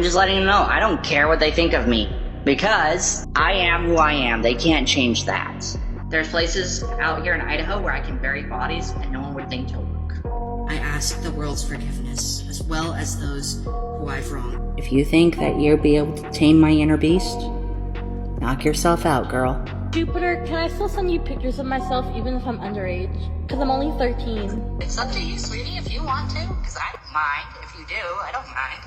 just letting them know I don't care what they think of me, because I am who I am. They can't change that. There's places out here in Idaho where I can bury bodies and no one would think to look. I ask the world's forgiveness, as well as those who I've wronged. If you think that you'll be able to tame my inner beast, knock yourself out, girl. Jupiter, can I still send you pictures of myself even if I'm underage? Because I'm only 13. It's up to you, sweetie, if you want to, because I don't mind. If you do, I don't mind.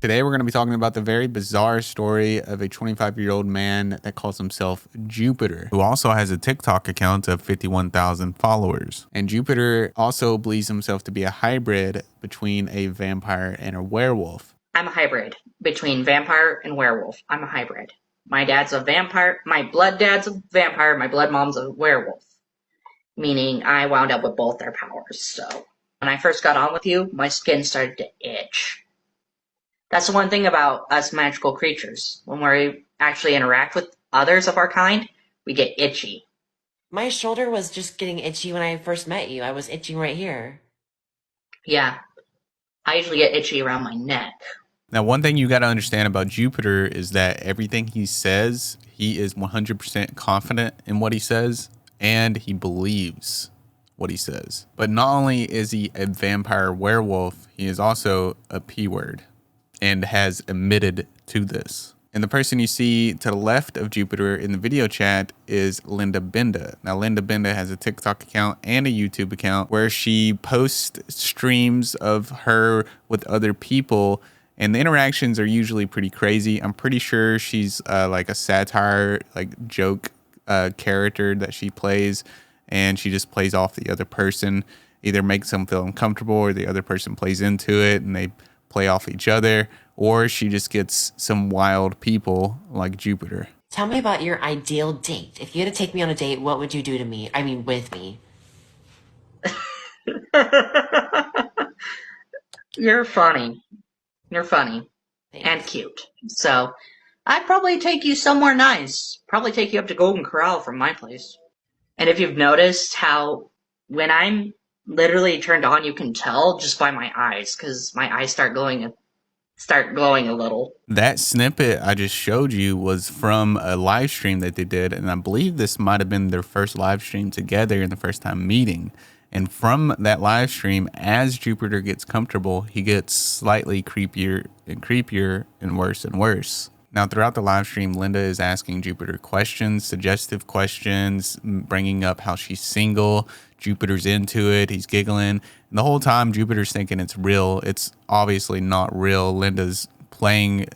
Today, we're going to be talking about the very bizarre story of a 25-year-old man that calls himself Jupiter, who also has a TikTok account of 51,000 followers. And Jupiter also believes himself to be a hybrid between a vampire and a werewolf. I'm a hybrid between vampire and werewolf. I'm a hybrid. My dad's a vampire. My blood dad's a vampire. My blood mom's a werewolf. Meaning I wound up with both their powers. So when I first got on with you, my skin started to itch. That's the one thing about us magical creatures. When we actually interact with others of our kind, we get itchy. My shoulder was just getting itchy when I first met you. I was itching right here. Yeah. I usually get itchy around my neck. Now, one thing you got to understand about Jupiter is that everything he says, he is 100% confident in what he says, and he believes what he says. But not only is he a vampire werewolf, he is also a P-word, and has admitted to this. And the person you see to the left of Jupiter in the video chat is Linda Benda. Now, Linda Benda has a TikTok account and a YouTube account where she posts streams of her with other people, and the interactions are usually pretty crazy. I'm pretty sure she's like a satire, like joke character that she plays, and she just plays off the other person, either makes them feel uncomfortable or the other person plays into it and they play off each other, or she just gets some wild people like Jupiter. Tell me about your ideal date. If you had to take me on a date, what would you do to me? I mean, with me. You're funny. You're funny. Thanks. And cute. So I'd probably take you somewhere nice. Probably take you up to Golden Corral from my place. And if you've noticed how when I'm literally turned on, you can tell just by my eyes, because my eyes start glowing a little. That snippet I just showed you was from a live stream that they did, and I believe this might have been their first live stream together and the first time meeting. And from that live stream, as Jupiter gets comfortable, he gets slightly creepier and worse and worse. Now, throughout the live stream, Linda is asking Jupiter questions, suggestive questions, bringing up how she's single. Jupiter's into it. He's giggling. And the whole time, Jupiter's thinking it's real. It's obviously not real. Linda's playing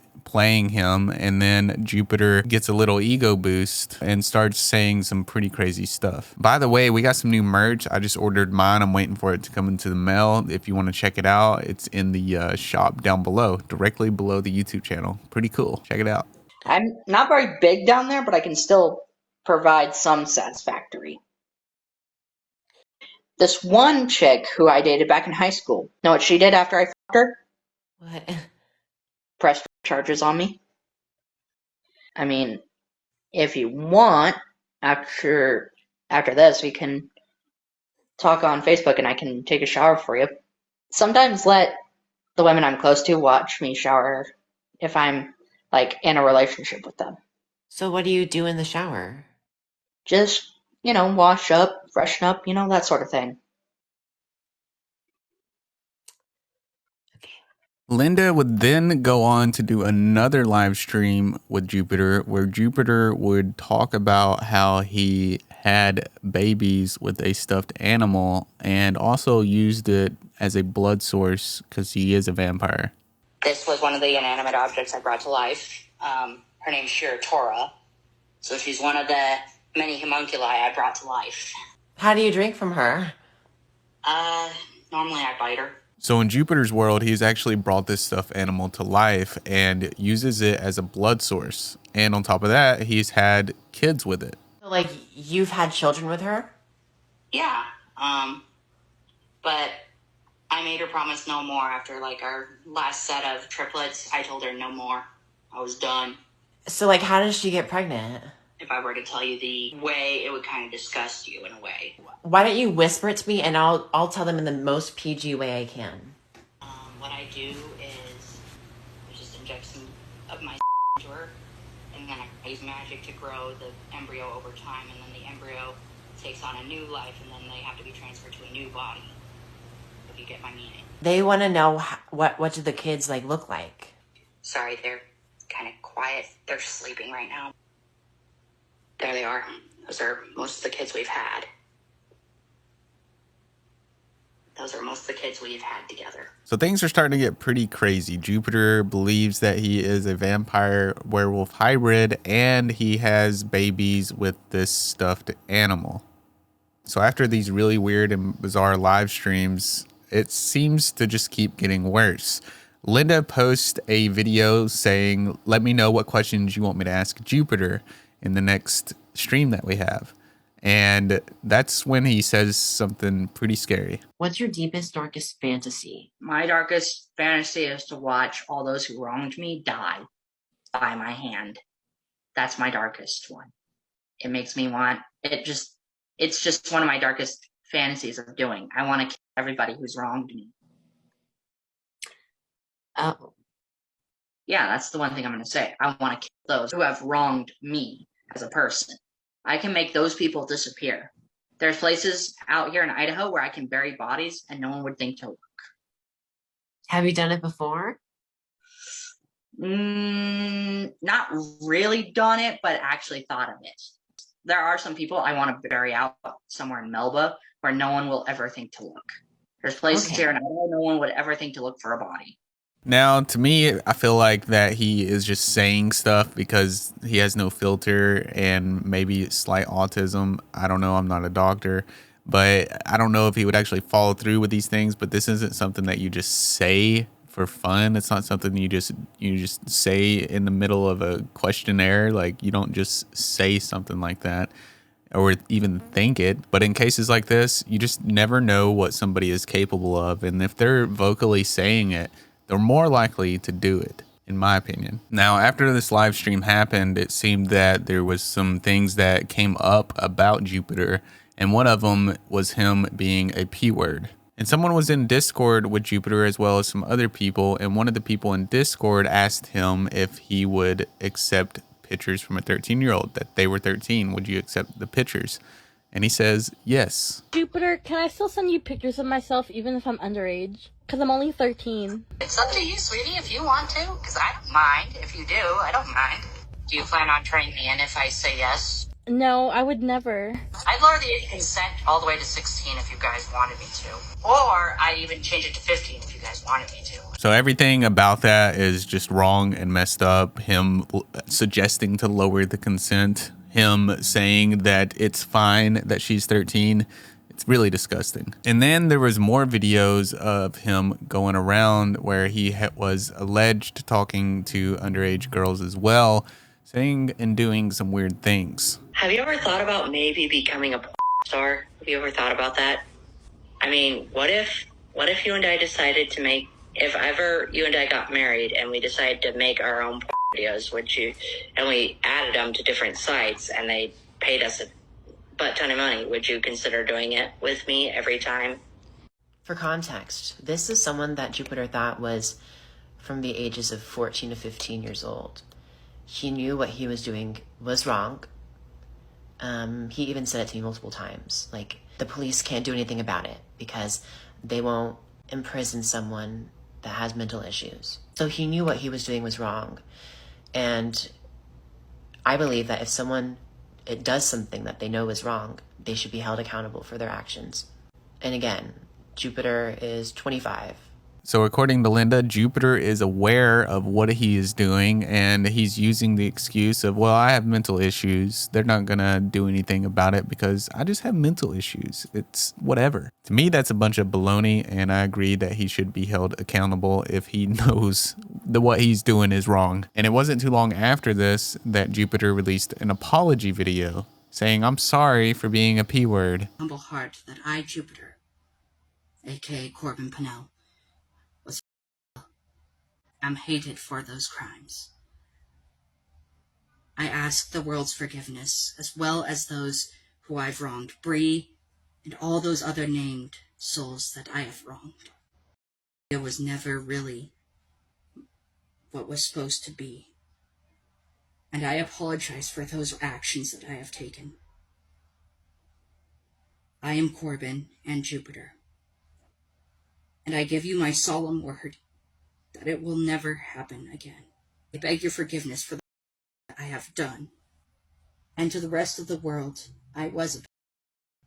him, and then Jupiter gets a little ego boost and starts saying some pretty crazy stuff. By the way, we got some new merch. I just ordered mine. I'm waiting for it to come into the mail. If you want to check it out, it's in the shop down below, directly below the YouTube channel. Pretty cool. Check it out. I'm not very big down there, but I can still provide some satisfactory. This one chick who I dated back in high school, know what she did after I fucked her? What? Pressed charges on me. I mean, if you want, after this, we can talk on Facebook and I can take a shower for you. Sometimes let the women I'm close to watch me shower if I'm, like, in a relationship with them. So what do you do in the shower? Just, wash up, freshen up, that sort of thing. Linda would then go on to do another live stream with Jupiter, where Jupiter would talk about how he had babies with a stuffed animal and also used it as a blood source because he is a vampire. This was one of the inanimate objects I brought to life. Her name's Shiratora. So she's one of the many homunculi I brought to life. How do you drink from her? Normally I bite her. So in Jupiter's world, he's actually brought this stuffed animal to life and uses it as a blood source. And on top of that, he's had kids with it. So, like, you've had children with her? Yeah. But I made her promise no more after, like, our last set of triplets. I told her no more. I was done. So, like, how does she get pregnant? if I were to tell you the way, it would kind of disgust you in a way. Why don't you whisper it to me, and I'll tell them in the most PG way I can. What I do is I just inject some of my into her, and then I use magic to grow the embryo over time, and then the embryo takes on a new life, and then they have to be transferred to a new body. If you get my meaning. They want to know what do the kids like look like. Sorry, they're kind of quiet. They're sleeping right now. There they are. Those are most of the kids we've had. Those are most of the kids we've had together. So things are starting to get pretty crazy. Jupiter believes that he is a vampire werewolf hybrid, and he has babies with this stuffed animal. So after these really weird and bizarre live streams, it seems to just keep getting worse. Linda posts a video saying, let me know what questions you want me to ask Jupiter in the next stream that we have. And that's when he says something pretty scary. What's your deepest, darkest fantasy? My darkest fantasy is to watch all those who wronged me die by my hand. That's my darkest one. It makes me want it's just one of my darkest fantasies of doing. I want to kill everybody who's wronged me. Oh. Yeah, that's the one thing I'm going to say. I want to kill those who have wronged me as a person. I can make those people disappear. There's places out here in Idaho where I can bury bodies and no one would think to look. Have you done it before? Not really done it, but actually thought of it. There are some people I want to bury out somewhere in Melba where no one will ever think to look. There's places here in Idaho no one would ever think to look for a body. Now, to me, I feel like that he is just saying stuff because he has no filter and maybe slight autism. I don't know. I'm not a doctor, but I don't know if he would actually follow through with these things. But this isn't something that you just say for fun. It's not something you just say in the middle of a questionnaire. Like, you don't just say something like that or even think it. But in cases like this, you just never know what somebody is capable of. And if they're vocally saying it, they're more likely to do it, in my opinion. Now, after this live stream happened, it seemed that there was some things that came up about Jupiter, and one of them was him being a P word. And someone was in Discord with Jupiter as well as some other people, and one of the people in Discord asked him if he would accept pictures from a 13-year-old, that they were 13. Would you accept the pictures? And he says, yes. Jupiter, can I still send you pictures of myself even if I'm underage? Because I'm only 13. It's up to you, sweetie, if you want to. Because I don't mind. If you do, I don't mind. Do you plan on turning me in if I say yes? No, I would never. I'd lower the age of consent all the way to 16 if you guys wanted me to. Or I'd even change it to 15 if you guys wanted me to. So everything about that is just wrong and messed up. Him suggesting to lower the consent. Him saying that it's fine that she's 13. It's really disgusting. And then there was more videos of him going around where he was alleged talking to underage girls as well, saying and doing some weird things. Have you ever thought about maybe becoming a star? Have you ever thought about that? I mean, what if you and I decided to make, if ever you and I got married and we decided to make our own videos, and we added them to different sites and they paid us a butt ton of money, would you consider doing it with me every time? For context, this is someone that Jupiter thought was from the ages of 14 to 15 years old. He knew what he was doing was wrong. He even said it to me multiple times. Like, the police can't do anything about it because they won't imprison someone that has mental issues. So he knew what he was doing was wrong. And I believe that if someone does something that they know is wrong, they should be held accountable for their actions. And again, Jupiter is 25. So according to Linda, Jupiter is aware of what he is doing, and he's using the excuse of, well, I have mental issues. They're not going to do anything about it because I just have mental issues. It's whatever. To me, that's a bunch of baloney, and I agree that he should be held accountable if he knows that what he's doing is wrong. And it wasn't too long after this that Jupiter released an apology video saying, I'm sorry for being a P word. Humble heart that I, Jupiter, aka Corbin Pannell, am hated for those crimes. I ask the world's forgiveness, as well as those who I've wronged, Bree, and all those other named souls that I have wronged. It was never really what was supposed to be, and I apologize for those actions that I have taken. I am Corbin and Jupiter, and I give you my solemn word that it will never happen again. I beg your forgiveness for what I have done, and to the rest of the world, I was a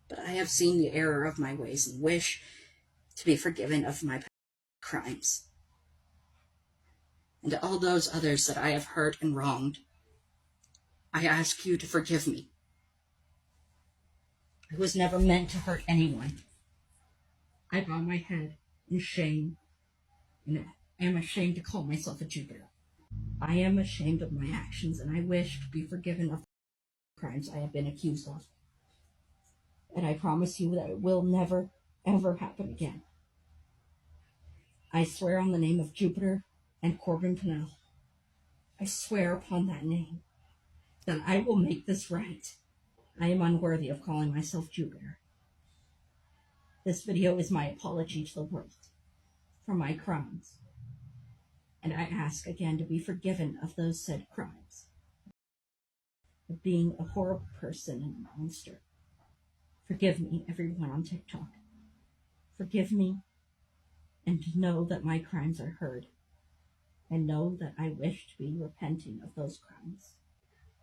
but I have seen the error of my ways and wish to be forgiven of my crimes. And to all those others that I have hurt and wronged, I ask you to forgive me. I was never meant to hurt anyone. I bow my head in shame, and I am ashamed to call myself a Jupiter. I am ashamed of my actions, and I wish to be forgiven of the crimes I have been accused of. And I promise you that it will never, ever happen again. I swear on the name of Jupiter and Corbin Pannell, I swear upon that name that I will make this right. I am unworthy of calling myself Jupiter. This video is my apology to the world for my crimes, and I ask again to be forgiven of those said crimes, of being a horrible person and a monster. Forgive me, everyone on TikTok. Forgive me, and know that my crimes are heard, and know that I wish to be repenting of those crimes.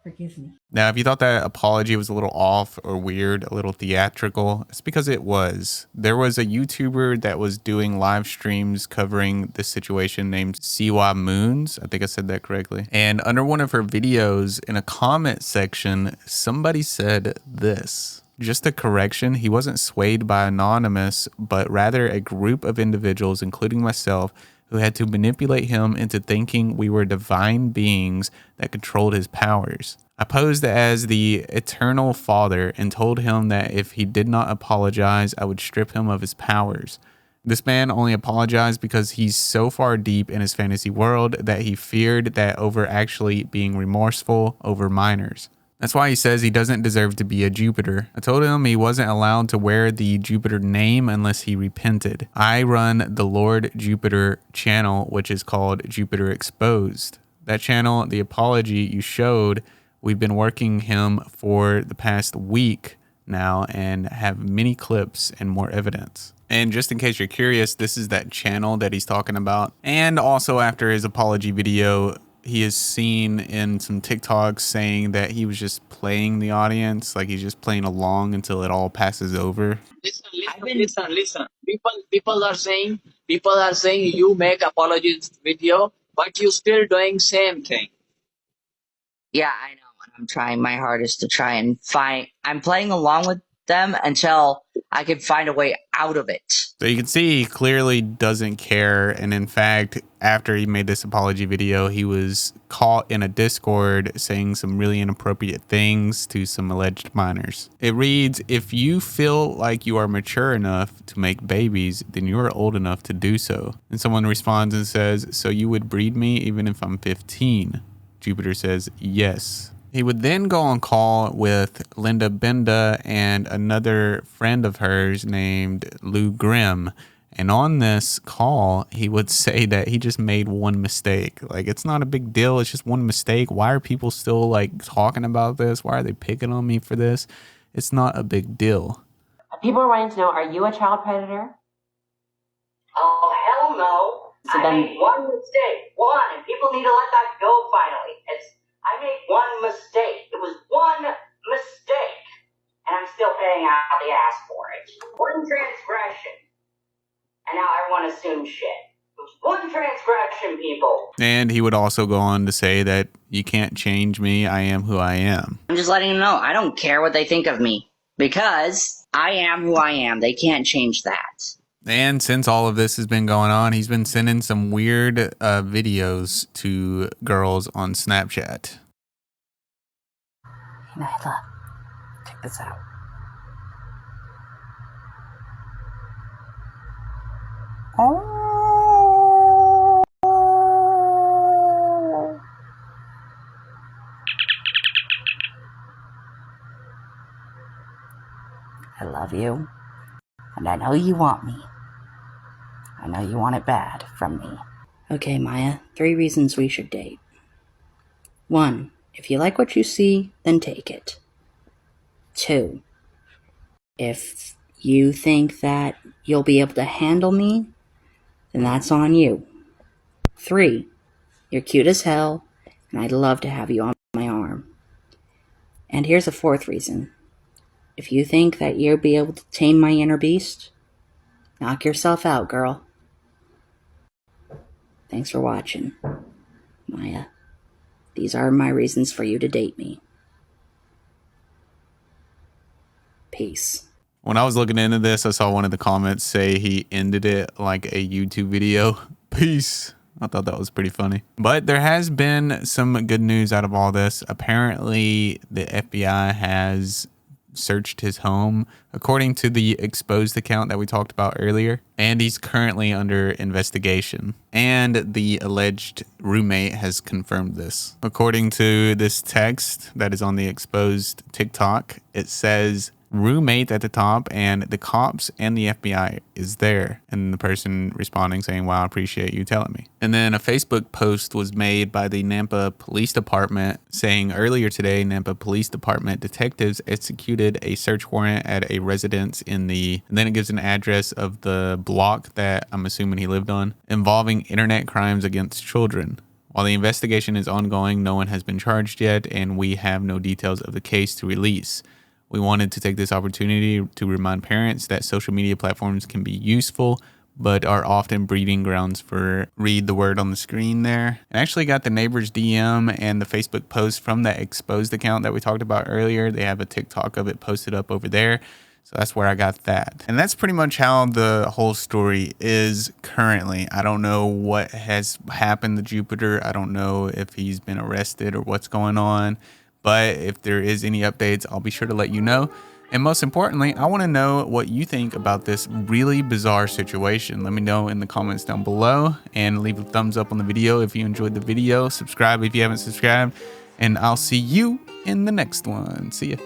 Forgive me. Now, if you thought that apology was a little off or weird, a little theatrical, it's because it was. There was a YouTuber that was doing live streams covering this situation named Siwa Moons. I think I said that correctly. And under one of her videos, in a comment section, somebody said this. Just a correction, he wasn't swayed by Anonymous, but rather a group of individuals, including myself, who had to manipulate him into thinking we were divine beings that controlled his powers. I posed as the eternal father and told him that if he did not apologize, I would strip him of his powers. This man only apologized because he's so far deep in his fantasy world that he feared that over actually being remorseful over minors. That's why he says he doesn't deserve to be a Jupiter. I told him he wasn't allowed to wear the Jupiter name unless he repented. I run the Lord Jupiter channel, which is called Jupiter Exposed. That channel, the apology you showed, we've been working him for the past week now and have many clips and more evidence. And just in case you're curious, this is that channel that he's talking about. And also after his apology video, he is seen in some TikToks saying that he was just playing the audience, like he's just playing along until it all passes over. Listen. People are saying you make apologies video, but you still doing same thing. Yeah, I know. And I'm trying my hardest to try and I'm playing along with them until I can find a way out of it. So you can see he clearly doesn't care. And in fact, after he made this apology video, he was caught in a Discord saying some really inappropriate things to some alleged minors. It reads, if you feel like you are mature enough to make babies, then you are old enough to do so. And someone responds and says, so you would breed me even if I'm 15? Jupiter says, yes. He would then go on call with Linda Benda and another friend of hers named Lou Grimm. And on this call, he would say that he just made one mistake. Like, it's not a big deal. It's just one mistake. Why are people still like talking about this? Why are they picking on me for this? It's not a big deal. People are wanting to know, are you a child predator? Oh, hell no. So I made one mistake. One. And people need to let that go finally. I made one mistake. It was one mistake. And I'm still paying out the ass for it. One transgression. And now everyone assumes shit. It was one transgression, people. And he would also go on to say that you can't change me. I am who I am. I'm just letting them know I don't care what they think of me because I am who I am. They can't change that. And since all of this has been going on, he's been sending some weird videos to girls on Snapchat. Hey, Nyla, check this out. I know you want me. I know you want it bad from me. Okay, Maya, 3 reasons we should date. 1, if you like what you see, then take it. 2, if you think that you'll be able to handle me, then that's on you. 3, you're cute as hell, and I'd love to have you on my arm. And here's a 4th reason. If you think that you'll be able to tame my inner beast, knock yourself out, girl. Thanks for watching, Maya. These are my reasons for you to date me. Peace. When I was looking into this, I saw one of the comments say he ended it like a YouTube video. Peace. I thought that was pretty funny. But there has been some good news out of all this. Apparently, the FBI has searched his home, according to the exposed account that we talked about earlier, and he's currently under investigation. And the alleged roommate has confirmed this. According to this text that is on the exposed TikTok, it says roommate at the top, and the cops and the FBI is there, and the person responding saying, wow, I appreciate you telling me. And then a Facebook post was made by the Nampa Police Department saying earlier today, Nampa Police Department detectives executed a search warrant at a residence in the, and then it gives an address of the block that I'm assuming he lived on, involving internet crimes against children. While the investigation is ongoing, no one has been charged yet, and we have no details of the case to release. We wanted to take this opportunity to remind parents that social media platforms can be useful, but are often breeding grounds for read the word on the screen there. I actually got the neighbor's DM and the Facebook post from that exposed account that we talked about earlier. They have a TikTok of it posted up over there. So that's where I got that. And that's pretty much how the whole story is currently. I don't know what has happened to Jupiter. I don't know if he's been arrested or what's going on. But if there is any updates, I'll be sure to let you know. And most importantly, I want to know what you think about this really bizarre situation. Let me know in the comments down below, and leave a thumbs up on the video if you enjoyed the video. Subscribe if you haven't subscribed, and I'll see you in the next one. See ya.